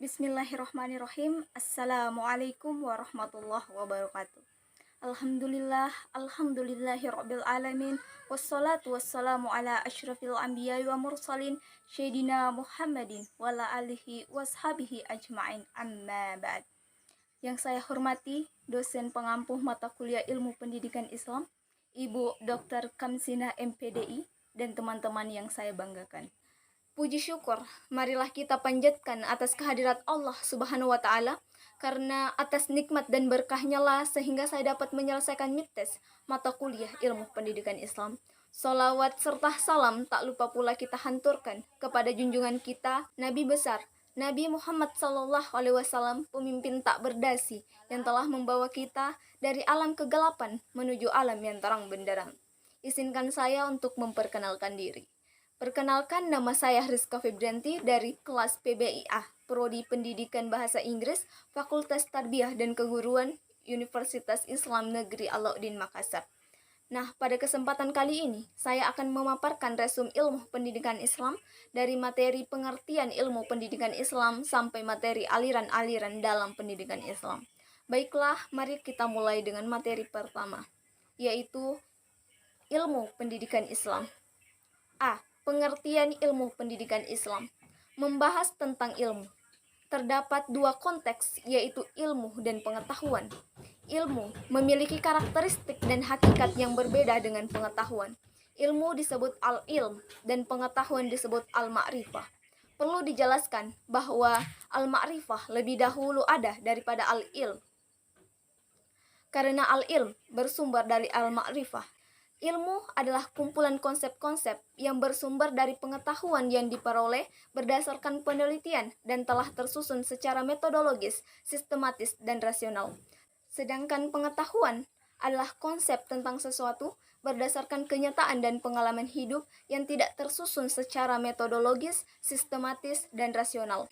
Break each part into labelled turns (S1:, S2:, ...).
S1: Bismillahirrahmanirrahim. Assalamualaikum warahmatullahi wabarakatuh. Alhamdulillahirabbil alamin. Wassalatu wassalamu ala asyrafil anbiya'i wa mursalin Sayyidina Muhammadin wa ala alihi washabihi ajma'in, amma ba'd. Yang saya hormati dosen pengampuh mata kuliah Ilmu Pendidikan Islam, Ibu Dr. Kamsina MPDI, dan teman-teman yang saya banggakan. Puji syukur, marilah kita panjatkan atas kehadirat Allah Subhanahu wa Ta'ala, karena atas nikmat dan berkahnya lah sehingga saya dapat menyelesaikan midtes mata kuliah Ilmu Pendidikan Islam. Salawat serta salam tak lupa pula kita hanturkan kepada junjungan kita, Nabi besar, Nabi Muhammad SAW, pemimpin tak berdasi yang telah membawa kita dari alam kegelapan menuju alam yang terang benderang. Izinkan saya untuk memperkenalkan diri. Perkenalkan, nama saya Rizka Febrianti dari kelas PBIA, Prodi Pendidikan Bahasa Inggris, Fakultas Tarbiyah dan Keguruan, Universitas Islam Negeri Alauddin Makassar. Nah, pada kesempatan kali ini, saya akan memaparkan resum ilmu pendidikan Islam dari materi pengertian ilmu pendidikan Islam sampai materi aliran-aliran dalam pendidikan Islam. Baiklah, mari kita mulai dengan materi pertama, yaitu ilmu pendidikan Islam. A. Pengertian ilmu pendidikan Islam. Membahas tentang ilmu. Terdapat dua konteks, yaitu ilmu dan pengetahuan. Ilmu memiliki karakteristik dan hakikat yang berbeda dengan pengetahuan. Ilmu disebut al-ilm dan pengetahuan disebut al-ma'rifah. Perlu dijelaskan bahwa al-ma'rifah lebih dahulu ada daripada al-ilm. Karena al-ilm bersumber dari al-ma'rifah. Ilmu adalah kumpulan konsep-konsep yang bersumber dari pengetahuan yang diperoleh berdasarkan penelitian dan telah tersusun secara metodologis, sistematis, dan rasional. Sedangkan pengetahuan adalah konsep tentang sesuatu berdasarkan kenyataan dan pengalaman hidup yang tidak tersusun secara metodologis, sistematis, dan rasional.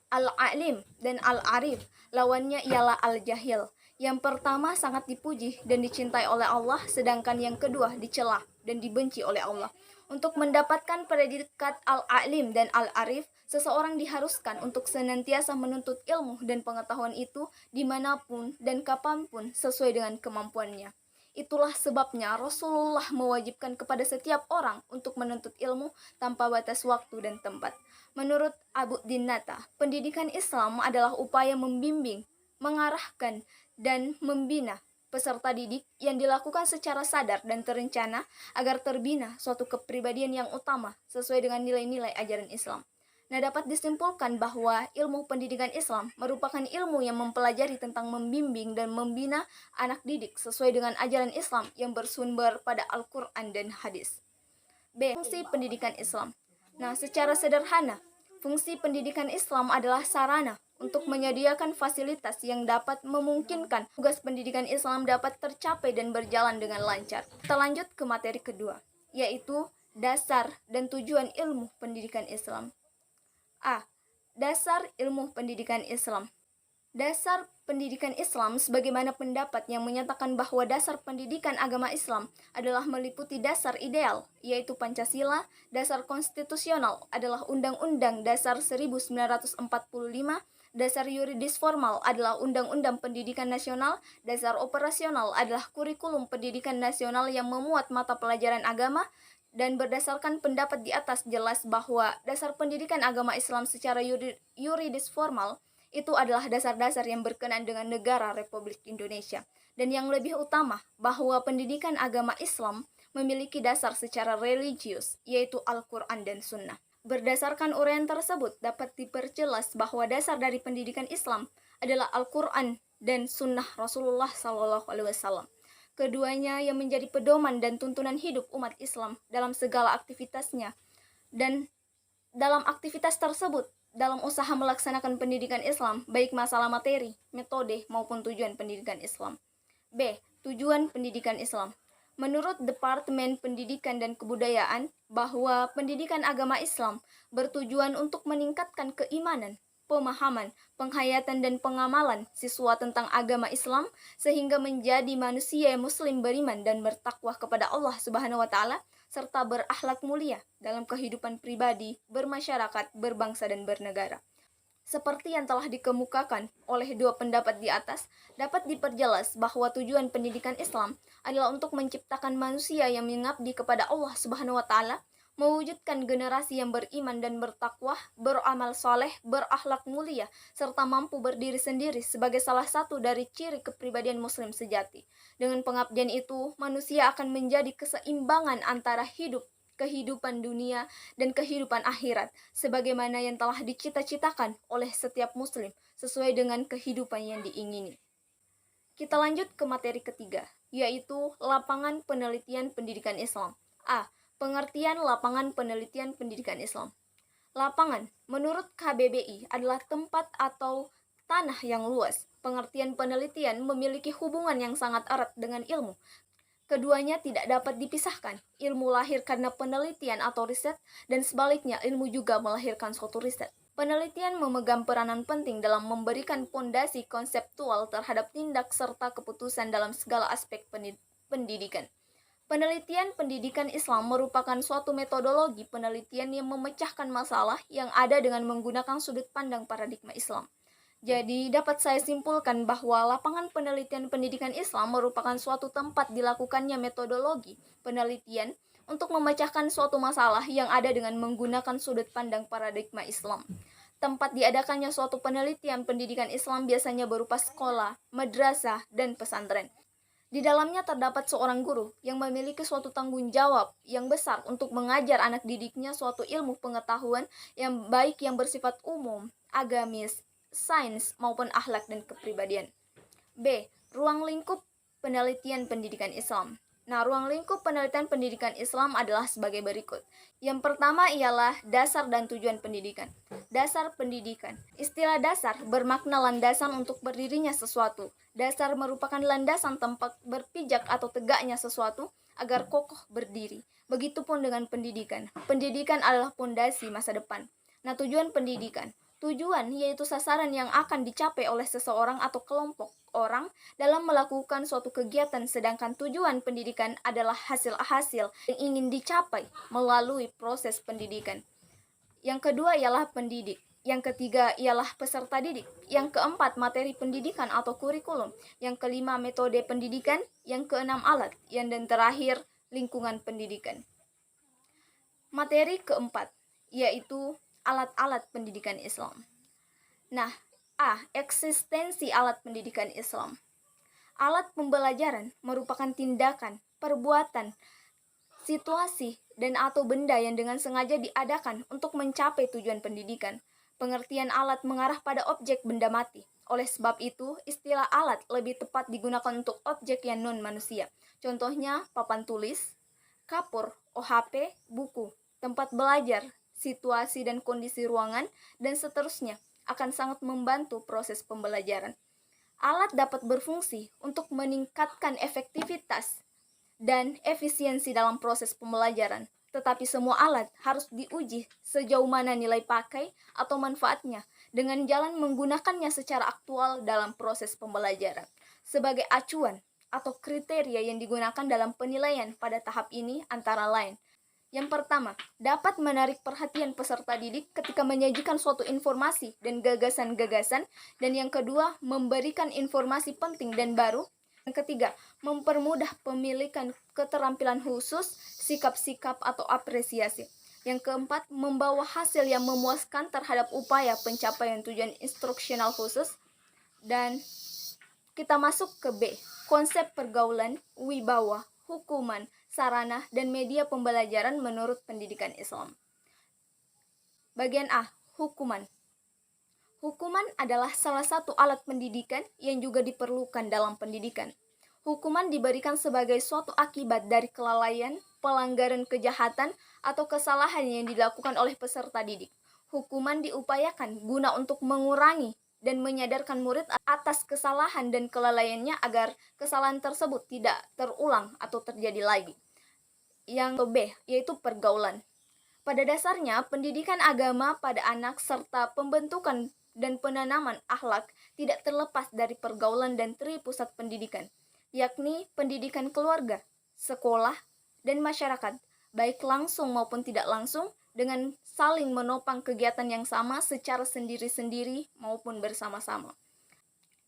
S1: Al-alim dan al-arif, lawannya ialah al-jahil. Yang pertama sangat dipuji dan dicintai oleh Allah, sedangkan yang kedua dicela dan dibenci oleh Allah. Untuk mendapatkan predikat al-alim dan al-arif, seseorang diharuskan untuk senantiasa menuntut ilmu dan pengetahuan itu dimanapun dan kapanpun sesuai dengan kemampuannya. Itulah sebabnya Rasulullah mewajibkan kepada setiap orang untuk menuntut ilmu tanpa batas waktu dan tempat. Menurut Abu Dinnata, pendidikan Islam adalah upaya membimbing, mengarahkan, dan membina peserta didik yang dilakukan secara sadar dan terencana agar terbina suatu kepribadian yang utama sesuai dengan nilai-nilai ajaran Islam. Nah, dapat disimpulkan bahwa ilmu pendidikan Islam merupakan ilmu yang mempelajari tentang membimbing dan membina anak didik sesuai dengan ajaran Islam yang bersumber pada Al-Quran dan hadis. B. Fungsi pendidikan Islam. Nah, secara sederhana, fungsi pendidikan Islam adalah sarana untuk menyediakan fasilitas yang dapat memungkinkan tugas pendidikan Islam dapat tercapai dan berjalan dengan lancar. Kita lanjut ke materi kedua, yaitu dasar dan tujuan ilmu pendidikan Islam. A. Dasar ilmu pendidikan Islam. Dasar pendidikan Islam sebagaimana pendapat yang menyatakan bahwa dasar pendidikan agama Islam adalah meliputi dasar ideal, yaitu Pancasila. Dasar konstitusional adalah Undang-Undang Dasar 1945. Dasar yuridis formal adalah Undang-Undang Pendidikan Nasional. Dasar operasional adalah kurikulum pendidikan nasional yang memuat mata pelajaran agama. Dan berdasarkan pendapat di atas jelas bahwa dasar pendidikan agama Islam secara yuridis formal itu adalah dasar-dasar yang berkenaan dengan negara Republik Indonesia. Dan yang lebih utama, bahwa pendidikan agama Islam memiliki dasar secara religius, yaitu Al-Quran dan Sunnah. Berdasarkan uraian tersebut, dapat diperjelas bahwa dasar dari pendidikan Islam adalah Al-Quran dan Sunnah Rasulullah SAW. Keduanya yang menjadi pedoman dan tuntunan hidup umat Islam dalam segala aktivitasnya. Dan dalam aktivitas tersebut, dalam usaha melaksanakan pendidikan Islam, baik masalah materi, metode, maupun tujuan pendidikan Islam. B. Tujuan pendidikan Islam. Menurut Departemen Pendidikan dan Kebudayaan, bahwa pendidikan agama Islam bertujuan untuk meningkatkan keimanan, pemahaman, penghayatan, dan pengamalan siswa tentang agama Islam sehingga menjadi manusia yang muslim beriman dan bertakwa kepada Allah Subhanahu wa Ta'ala serta berakhlak mulia dalam kehidupan pribadi, bermasyarakat, berbangsa, dan bernegara. Seperti yang telah dikemukakan oleh dua pendapat di atas, dapat diperjelas bahwa tujuan pendidikan Islam adalah untuk menciptakan manusia yang mengabdi kepada Allah Subhanahu wa taala, mewujudkan generasi yang beriman dan bertakwa, beramal soleh, berakhlak mulia, serta mampu berdiri sendiri sebagai salah satu dari ciri kepribadian muslim sejati. Dengan pengabdian itu, manusia akan menjadi keseimbangan antara kehidupan dunia dan kehidupan akhirat, sebagaimana yang telah dicita-citakan oleh setiap muslim sesuai dengan kehidupan yang diingini. Kita lanjut ke materi ketiga, yaitu lapangan penelitian pendidikan Islam. A. Pengertian lapangan penelitian pendidikan Islam. Lapangan, menurut KBBI, adalah tempat atau tanah yang luas. Pengertian penelitian memiliki hubungan yang sangat erat dengan ilmu. Keduanya tidak dapat dipisahkan. Ilmu lahir karena penelitian atau riset, dan sebaliknya ilmu juga melahirkan suatu riset. Penelitian memegang peranan penting dalam memberikan fondasi konseptual terhadap tindak serta keputusan dalam segala aspek pendidikan. Penelitian pendidikan Islam merupakan suatu metodologi penelitian yang memecahkan masalah yang ada dengan menggunakan sudut pandang paradigma Islam. Jadi, dapat saya simpulkan bahwa lapangan penelitian pendidikan Islam merupakan suatu tempat dilakukannya metodologi penelitian untuk memecahkan suatu masalah yang ada dengan menggunakan sudut pandang paradigma Islam. Tempat diadakannya suatu penelitian pendidikan Islam biasanya berupa sekolah, madrasah, dan pesantren. Di dalamnya terdapat seorang guru yang memiliki suatu tanggung jawab yang besar untuk mengajar anak didiknya suatu ilmu pengetahuan yang baik yang bersifat umum, agamis, sains maupun akhlak dan kepribadian. B. Ruang lingkup penelitian pendidikan Islam. Nah, ruang lingkup penelitian pendidikan Islam adalah sebagai berikut. Yang pertama ialah dasar dan tujuan pendidikan. Dasar pendidikan. Istilah dasar bermakna landasan untuk berdirinya sesuatu. Dasar merupakan landasan tempat berpijak atau tegaknya sesuatu agar kokoh berdiri. Begitupun dengan pendidikan. Pendidikan adalah fondasi masa depan. Nah, tujuan pendidikan. Tujuan yaitu sasaran yang akan dicapai oleh seseorang atau kelompok orang dalam melakukan suatu kegiatan, sedangkan tujuan pendidikan adalah hasil-hasil yang ingin dicapai melalui proses pendidikan. Yang kedua ialah pendidik. Yang ketiga ialah peserta didik. Yang keempat materi pendidikan atau kurikulum. Yang kelima metode pendidikan. Yang keenam alat. Dan terakhir lingkungan pendidikan. Materi keempat yaitu alat-alat pendidikan Islam. Nah, A. Eksistensi alat pendidikan Islam. Alat pembelajaran merupakan tindakan, perbuatan, situasi, dan atau benda yang dengan sengaja diadakan untuk mencapai tujuan pendidikan. Pengertian alat mengarah pada objek benda mati. Oleh sebab itu, istilah alat lebih tepat digunakan untuk objek yang non-manusia. Contohnya, papan tulis, kapur, OHP, buku, tempat belajar, situasi dan kondisi ruangan, dan seterusnya akan sangat membantu proses pembelajaran. Alat dapat berfungsi untuk meningkatkan efektivitas dan efisiensi dalam proses pembelajaran, tetapi semua alat harus diuji sejauh mana nilai pakai atau manfaatnya dengan jalan menggunakannya secara aktual dalam proses pembelajaran. Sebagai acuan atau kriteria yang digunakan dalam penilaian pada tahap ini antara lain: yang pertama, dapat menarik perhatian peserta didik ketika menyajikan suatu informasi dan gagasan-gagasan. Dan yang kedua, memberikan informasi penting dan baru. Yang ketiga, mempermudah pemilikan keterampilan khusus, sikap-sikap atau apresiasi. Yang keempat, membawa hasil yang memuaskan terhadap upaya pencapaian tujuan instruksional khusus. Dan kita masuk ke B, konsep pergaulan, wibawa, hukuman, sarana, dan media pembelajaran menurut pendidikan Islam. Bagian A, hukuman. Hukuman adalah salah satu alat pendidikan yang juga diperlukan dalam pendidikan. Hukuman diberikan sebagai suatu akibat dari kelalaian, pelanggaran kejahatan, atau kesalahan yang dilakukan oleh peserta didik. Hukuman diupayakan guna untuk mengurangi dan menyadarkan murid atas kesalahan dan kelalaiannya agar kesalahan tersebut tidak terulang atau terjadi lagi. Yang B, yaitu pergaulan. Pada dasarnya, pendidikan agama pada anak serta pembentukan dan penanaman akhlak tidak terlepas dari pergaulan dan pusat pendidikan, yakni pendidikan keluarga, sekolah, dan masyarakat. baik langsung maupun tidak langsung, dengan saling menopang kegiatan yang sama secara sendiri-sendiri maupun bersama-sama.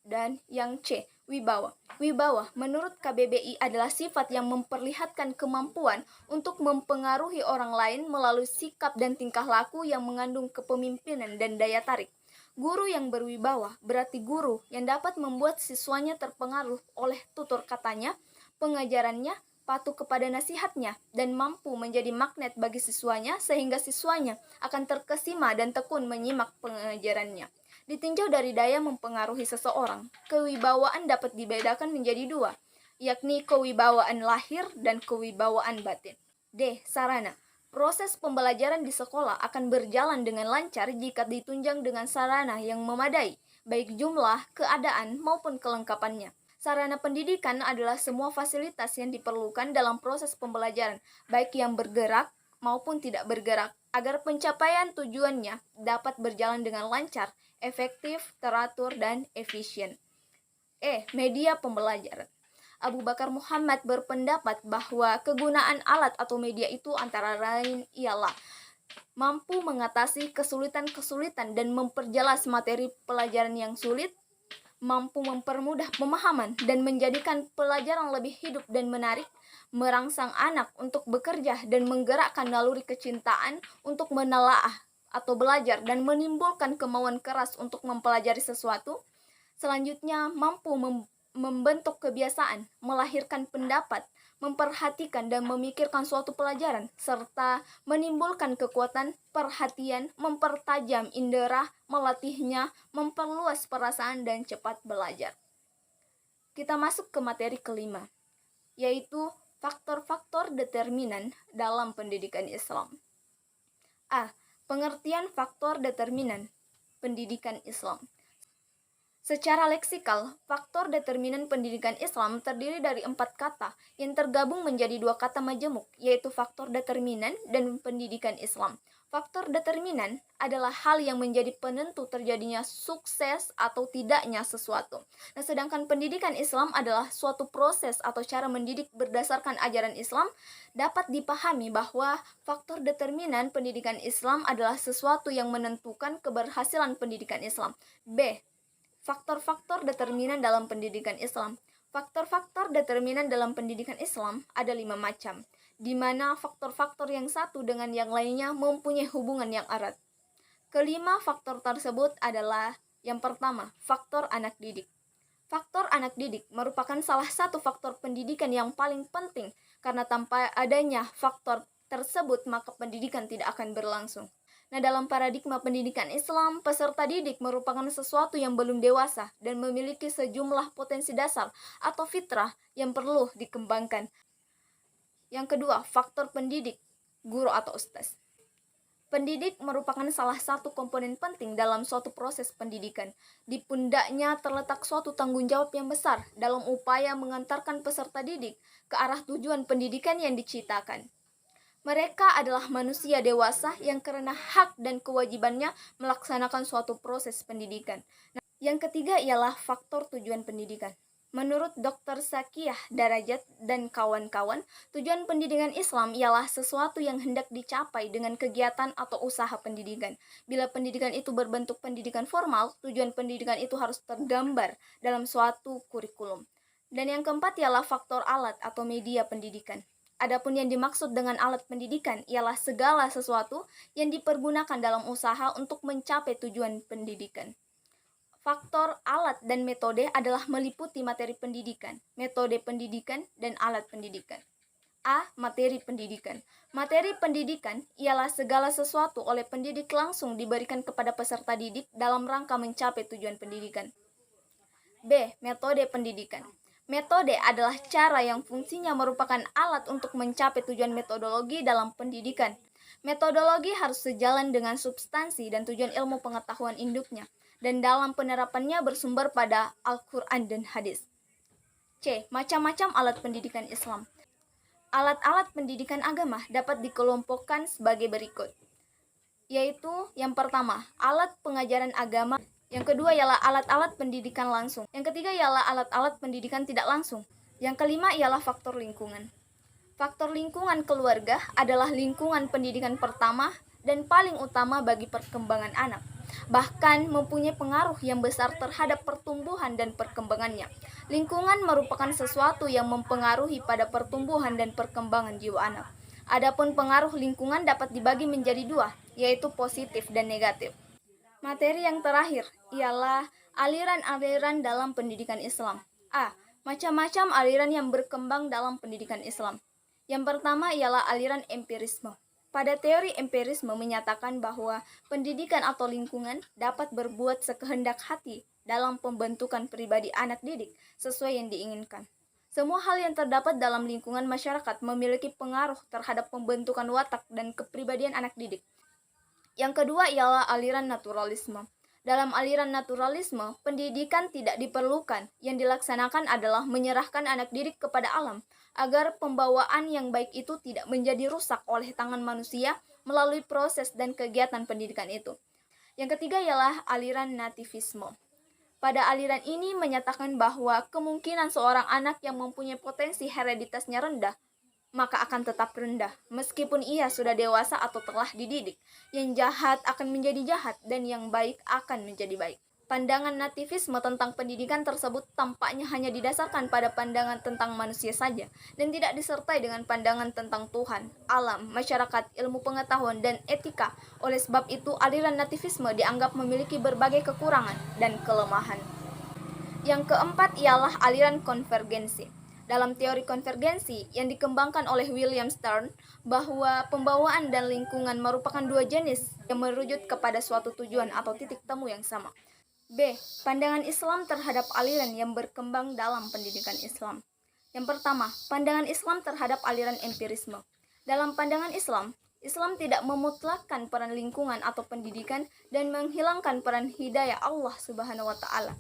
S1: Dan yang C, wibawa. Wibawa menurut KBBI adalah sifat yang memperlihatkan kemampuan untuk mempengaruhi orang lain melalui sikap dan tingkah laku yang mengandung kepemimpinan dan daya tarik. Guru yang berwibawa berarti guru yang dapat membuat siswanya terpengaruh oleh tutur katanya, pengajarannya, patuh kepada nasihatnya, dan mampu menjadi magnet bagi siswanya sehingga siswanya akan terkesima dan tekun menyimak pengajarannya. Ditinjau dari daya mempengaruhi seseorang, kewibawaan dapat dibedakan menjadi dua, yakni kewibawaan lahir dan kewibawaan batin. D. Sarana. Proses pembelajaran di sekolah akan berjalan dengan lancar jika ditunjang dengan sarana yang memadai, baik jumlah, keadaan, maupun kelengkapannya. Sarana pendidikan adalah semua fasilitas yang diperlukan dalam proses pembelajaran, baik yang bergerak maupun tidak bergerak, agar pencapaian tujuannya dapat berjalan dengan lancar, efektif, teratur, dan efisien. E. Media pembelajaran. Abu Bakar Muhammad berpendapat bahwa kegunaan alat atau media itu antara lain ialah mampu mengatasi kesulitan-kesulitan dan memperjelas materi pelajaran yang sulit, mampu mempermudah pemahaman dan menjadikan pelajaran lebih hidup dan menarik, merangsang anak untuk bekerja dan menggerakkan naluri kecintaan untuk menelaah atau belajar dan menimbulkan kemauan keras untuk mempelajari sesuatu. Selanjutnya, mampu membentuk kebiasaan, melahirkan pendapat, memperhatikan dan memikirkan suatu pelajaran, serta menimbulkan kekuatan perhatian, mempertajam indera, melatihnya, memperluas perasaan, dan cepat belajar. Kita masuk ke materi kelima, yaitu faktor-faktor determinan dalam pendidikan Islam. A. Pengertian faktor determinan pendidikan Islam. Secara leksikal, faktor determinan pendidikan Islam terdiri dari 4 kata yang tergabung menjadi 2 kata majemuk, yaitu faktor determinan dan pendidikan Islam. Faktor determinan adalah hal yang menjadi penentu terjadinya sukses atau tidaknya sesuatu. Nah, sedangkan pendidikan Islam adalah suatu proses atau cara mendidik berdasarkan ajaran Islam. Dapat dipahami bahwa faktor determinan pendidikan Islam adalah sesuatu yang menentukan keberhasilan pendidikan Islam. B. Faktor-faktor determinan dalam pendidikan Islam. Faktor-faktor determinan dalam pendidikan Islam ada 5 macam, di mana faktor-faktor yang satu dengan yang lainnya mempunyai hubungan yang erat. Kelima faktor tersebut adalah yang pertama, faktor anak didik. Faktor anak didik merupakan salah satu faktor pendidikan yang paling penting, karena tanpa adanya faktor tersebut maka pendidikan tidak akan berlangsung. Nah, dalam paradigma pendidikan Islam, peserta didik merupakan sesuatu yang belum dewasa dan memiliki sejumlah potensi dasar atau fitrah yang perlu dikembangkan. Yang kedua, faktor pendidik, guru atau ustaz. Pendidik merupakan salah satu komponen penting dalam suatu proses pendidikan. Di pundaknya terletak suatu tanggung jawab yang besar dalam upaya mengantarkan peserta didik ke arah tujuan pendidikan yang diciptakan. Mereka adalah manusia dewasa yang karena hak dan kewajibannya melaksanakan suatu proses pendidikan. Nah, yang ketiga ialah faktor tujuan pendidikan. Menurut Dr. Sakiyah Darajat dan kawan-kawan, tujuan pendidikan Islam ialah sesuatu yang hendak dicapai dengan kegiatan atau usaha pendidikan. Bila pendidikan itu berbentuk pendidikan formal, tujuan pendidikan itu harus tergambar dalam suatu kurikulum. Dan yang keempat ialah faktor alat atau media pendidikan. Adapun yang dimaksud dengan alat pendidikan ialah segala sesuatu yang dipergunakan dalam usaha untuk mencapai tujuan pendidikan. Faktor alat dan metode adalah meliputi materi pendidikan, metode pendidikan, dan alat pendidikan. A. Materi pendidikan. Materi pendidikan ialah segala sesuatu oleh pendidik langsung diberikan kepada peserta didik dalam rangka mencapai tujuan pendidikan. B. Metode pendidikan. Metode adalah cara yang fungsinya merupakan alat untuk mencapai tujuan metodologi dalam pendidikan. Metodologi harus sejalan dengan substansi dan tujuan ilmu pengetahuan induknya, dan dalam penerapannya bersumber pada Al-Quran dan hadis. C. Macam-macam alat pendidikan Islam. Alat-alat pendidikan agama dapat dikelompokkan sebagai berikut, yaitu yang pertama, alat pengajaran agama. Yang kedua ialah alat-alat pendidikan langsung. Yang ketiga ialah alat-alat pendidikan tidak langsung. Yang kelima ialah faktor lingkungan. Faktor lingkungan keluarga adalah lingkungan pendidikan pertama dan paling utama bagi perkembangan anak. Bahkan mempunyai pengaruh yang besar terhadap pertumbuhan dan perkembangannya. Lingkungan merupakan sesuatu yang mempengaruhi pada pertumbuhan dan perkembangan jiwa anak. Adapun pengaruh lingkungan dapat dibagi menjadi dua, yaitu positif dan negatif. Materi yang terakhir ialah aliran-aliran dalam pendidikan Islam. A. Macam-macam aliran yang berkembang dalam pendidikan Islam. Yang pertama ialah aliran empirisme. Pada teori empirisme menyatakan bahwa pendidikan atau lingkungan dapat berbuat sekehendak hati dalam pembentukan pribadi anak didik sesuai yang diinginkan. Semua hal yang terdapat dalam lingkungan masyarakat memiliki pengaruh terhadap pembentukan watak dan kepribadian anak didik. Yang kedua ialah aliran naturalisme. Dalam aliran naturalisme, pendidikan tidak diperlukan. Yang dilaksanakan adalah menyerahkan anak didik kepada alam, agar pembawaan yang baik itu tidak menjadi rusak oleh tangan manusia melalui proses dan kegiatan pendidikan itu. Yang ketiga ialah aliran nativisme. Pada aliran ini menyatakan bahwa kemungkinan seorang anak yang mempunyai potensi hereditasnya rendah, maka akan tetap rendah, meskipun ia sudah dewasa atau telah dididik. Yang jahat akan menjadi jahat, dan yang baik akan menjadi baik. Pandangan nativisme tentang pendidikan tersebut tampaknya hanya didasarkan pada pandangan tentang manusia saja, dan tidak disertai dengan pandangan tentang Tuhan, alam, masyarakat, ilmu pengetahuan, dan etika. Oleh sebab itu, aliran nativisme dianggap memiliki berbagai kekurangan dan kelemahan. Yang keempat ialah aliran konvergensi. Dalam teori konvergensi yang dikembangkan oleh William Stern, bahwa pembawaan dan lingkungan merupakan dua jenis yang merujuk kepada suatu tujuan atau titik temu yang sama. B. Pandangan Islam terhadap aliran yang berkembang dalam pendidikan Islam. Yang pertama, pandangan Islam terhadap aliran empirisme. Dalam pandangan Islam, Islam tidak memutlakkan peran lingkungan atau pendidikan dan menghilangkan peran hidayah Allah Subhanahu wa Ta'ala.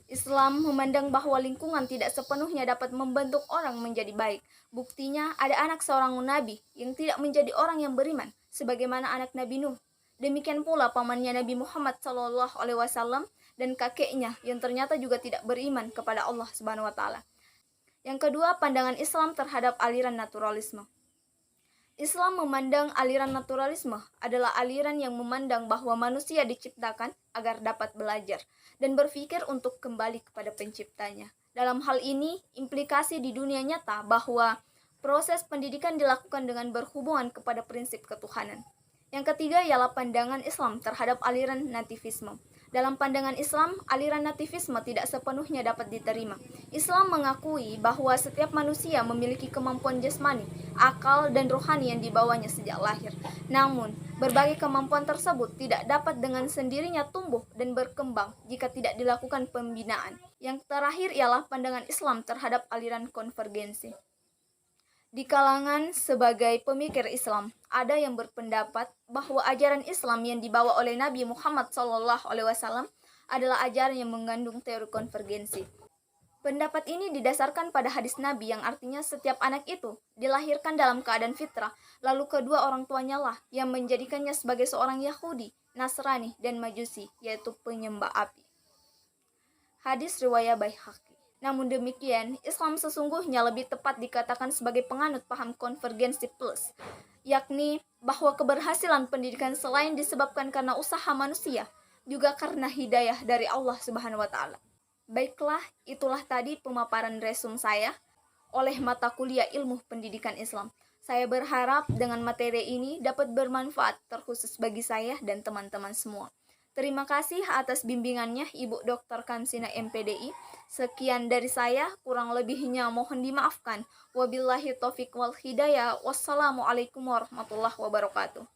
S1: Islam memandang bahwa lingkungan tidak sepenuhnya dapat membentuk orang menjadi baik. Buktinya, ada anak seorang nabi yang tidak menjadi orang yang beriman, sebagaimana anak Nabi Nuh. Demikian pula pamannya Nabi Muhammad SAW dan kakeknya yang ternyata juga tidak beriman kepada Allah Subhanahu wa Ta'ala. Yang kedua, pandangan Islam terhadap aliran naturalisme. Islam memandang aliran naturalisme adalah aliran yang memandang bahwa manusia diciptakan agar dapat belajar dan berpikir untuk kembali kepada penciptanya. Dalam hal ini, implikasi di dunia nyata bahwa proses pendidikan dilakukan dengan berhubungan kepada prinsip ketuhanan. Yang ketiga ialah pandangan Islam terhadap aliran nativisme. Dalam pandangan Islam, aliran nativisme tidak sepenuhnya dapat diterima. Islam mengakui bahwa setiap manusia memiliki kemampuan jasmani, akal, dan rohani yang dibawanya sejak lahir. Namun, berbagai kemampuan tersebut tidak dapat dengan sendirinya tumbuh dan berkembang jika tidak dilakukan pembinaan. Yang terakhir ialah pandangan Islam terhadap aliran konvergensi. Di kalangan sebagai pemikir Islam, ada yang berpendapat bahwa ajaran Islam yang dibawa oleh Nabi Muhammad SAW adalah ajaran yang mengandung teori konvergensi. Pendapat ini didasarkan pada hadis Nabi yang artinya setiap anak itu dilahirkan dalam keadaan fitrah, lalu kedua orang tuanya lah yang menjadikannya sebagai seorang Yahudi, Nasrani, dan Majusi, yaitu penyembah api. Hadis riwayat Baihaqi. Namun demikian, Islam sesungguhnya lebih tepat dikatakan sebagai penganut paham konvergensi plus, yakni bahwa keberhasilan pendidikan selain disebabkan karena usaha manusia, juga karena hidayah dari Allah Subhanahu wa Ta'ala. Baiklah, itulah tadi pemaparan resum saya oleh mata kuliah Ilmu Pendidikan Islam. Saya berharap dengan materi ini dapat bermanfaat terkhusus bagi saya dan teman-teman semua. Terima kasih atas bimbingannya Ibu Dr. Kamsina MPDI. Sekian dari saya, kurang lebihnya mohon dimaafkan. Wabillahi taufiq wal hidayah. Wassalamualaikum warahmatullahi wabarakatuh.